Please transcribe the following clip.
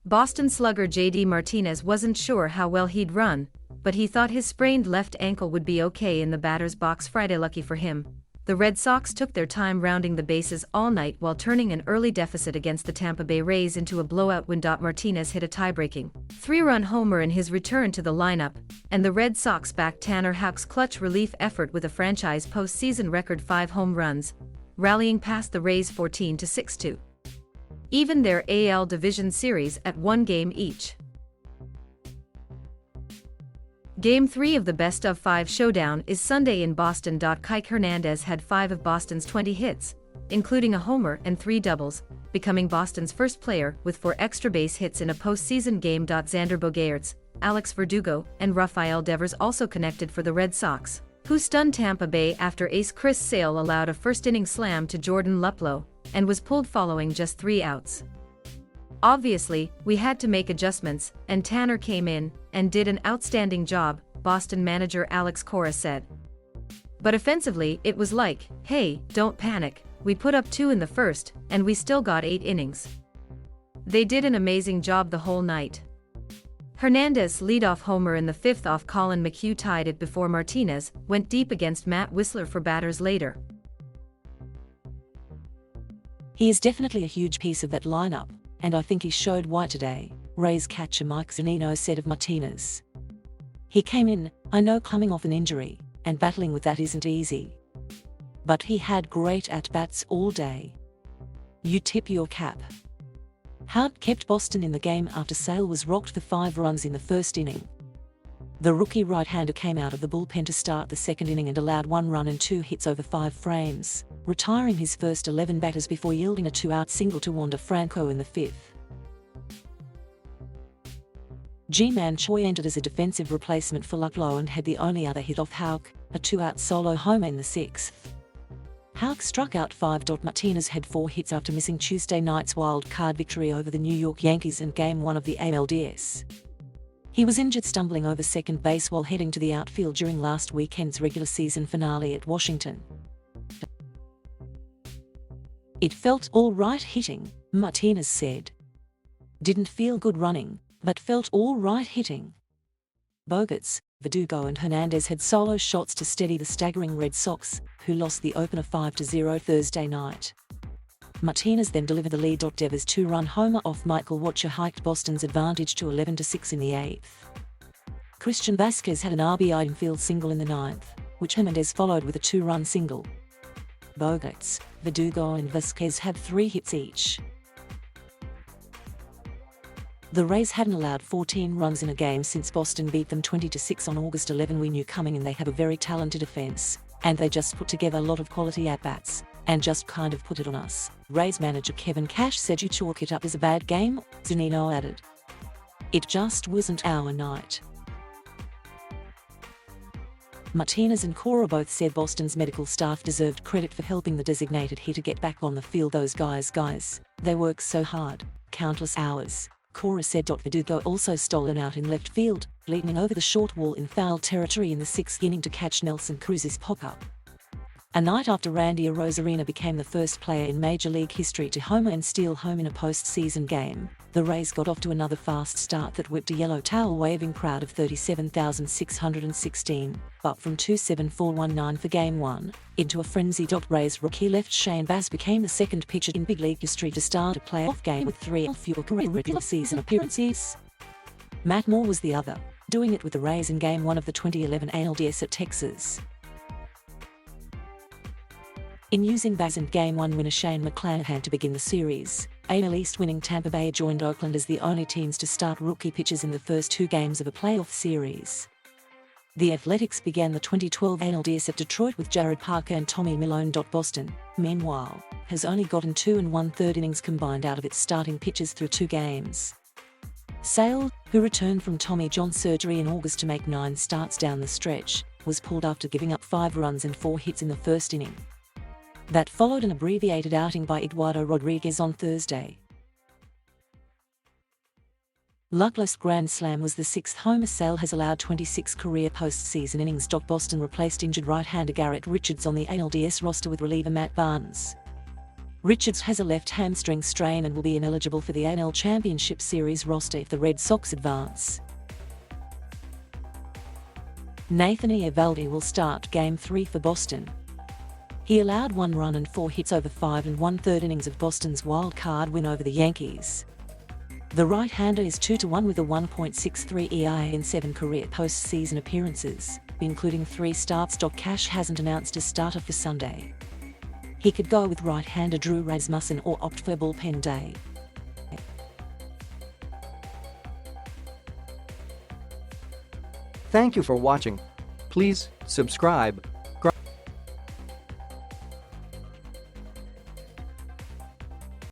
Boston slugger win.Martinez wasn't sure how well he'd run, but he thought his sprained left ankle would be okay in the batter's box. FridayLucky for him. The Red Sox took their time rounding the bases all night while turning an early deficit against the Tampa Bay Rays into a blowout when Martinez hit a tiebreaking 3-run homer in his return to the lineup, and the Red Sox backed Tanner Houck's clutch relief effort with a franchise postseason record 5 home runs, rallying past the Rays 14-6 to even their AL division series at 1 game each. Game 3 of the best-of-5 showdown is Sunday in Boston. Kike Hernandez had 5 of Boston's 20 hits, including a homer and 3 doubles, becoming Boston's first player with 4 extra base hits in a postseason game. Xander Bogaerts, Alex Verdugo, and Rafael Devers also connected for the Red Sox, who stunned Tampa Bay after ace Chris Sale allowed a first-inning slam to Jordan Luplow and was pulled following just 3 outs. Obviously, we had to make adjustments, and Tanner came in and did an outstanding job, Boston manager Alex Cora said. But offensively, it was like, hey, don't panic, we put up 2 in the first, and we still got 8 innings. They did an amazing job the whole night. Hernandez' leadoff homer in the 5th off Colin McHugh tied it before Martinez went deep against Matt Whistler for batters later. He is definitely a huge piece of that lineup, and I think he showed why today, Rays catcher Mike Zunino said of Martinez. He came in, I know, coming off an injury, and battling with that isn't easy. But he had great at-bats all day. You tip your cap. Houck kept Boston in the game after Sale was rocked for 5 runs in the first inning. The rookie right-hander came out of the bullpen to start the second inning and allowed 1 run and 2 hits over 5 frames, retiring his first 11 batters before yielding a 2-out single to Wander Franco in the 5th. G-Man Choi entered as a defensive replacement for Luplow and had the only other hit off Houck, a 2-out solo homer in the 6th. Houck struck out 5. Martinez had 4 hits after missing Tuesday night's wild card victory over the New York Yankees in Game 1 of the ALDS. He was injured stumbling over second base while heading to the outfield during last weekend's regular season finale at Washington. It felt all right hitting, Martinez said. Didn't feel good running, but felt all right hitting. Bogaerts, Verdugo and Hernandez had solo shots to steady the staggering Red Sox, who lost the opener 5-0 Thursday night. Martinez then delivered the lead. Devers' 2-run homer off Michael Wacha hiked Boston's advantage to 11-6 in the 8th. Christian Vasquez had an RBI infield single in the 9th, which Hernandez followed with a 2-run single. Bogaerts, Verdugo and Vasquez had 3 hits each. The Rays hadn't allowed 14 runs in a game since Boston beat them 20-6 on August 11. We knew coming in they have a very talented offense, and they just put together a lot of quality at-bats, and just kind of put it on us. Rays manager Kevin Cash said you chalk it up as a bad game, Zunino added. It just wasn't our night. Martinez and Cora both said Boston's medical staff deserved credit for helping the designated hitter get back on the field. Those guys, they work so hard, countless hours, Cora said. Verdugo also stole an out in left field, leaping over the short wall in foul territory in the 6th inning to catch Nelson Cruz's pop-up. A night after Randy Arozarena became the first player in Major League history to homer and steal home in a postseason game, the Rays got off to another fast start that whipped a yellow towel-waving crowd of 37,616, up from 27419 for Game 1, into a frenzy. Rays rookie left Shane Baz became the second pitcher in big league history to start a playoff game with 3 or fewer career regular season appearances. Matt Moore was the other, doing it with the Rays in Game 1 of the 2011 ALDS at Texas. In using Baz and Game 1 winner Shane McClanahan to begin the series, AL East winning Tampa Bay joined Oakland as the only teams to start rookie pitchers in the first 2 games of a playoff series. The Athletics began the 2012 ALDS at Detroit with Jared Parker and Tommy Milone. Boston, meanwhile, has only gotten 2 1/3 innings combined out of its starting pitchers through 2 games. Sale, who returned from Tommy John surgery in August to make 9 starts down the stretch, was pulled after giving up 5 runs and 4 hits in the first inning. That followed an abbreviated outing by Eduardo Rodriguez on Thursday. Luckless grand slam was the 6th homer Sale has allowed 26 career postseason innings. Boston replaced injured right-hander Garrett Richards on the ALDS roster with reliever Matt Barnes. Richards has a left hamstring strain and will be ineligible for the AL Championship Series roster if the Red Sox advance. Nathan Eovaldi will start Game 3 for Boston. He allowed 1 run and 4 hits over 5 1/3 innings of Boston's wild-card win over the Yankees. The right-hander is 2-1 with a 1.63 ERA in 7 career postseason appearances, including 3 starts. Cash hasn't announced a starter for Sunday. He could go with right-hander Drew Rasmussen or opt for bullpen day. Thank you for watching. Please subscribe.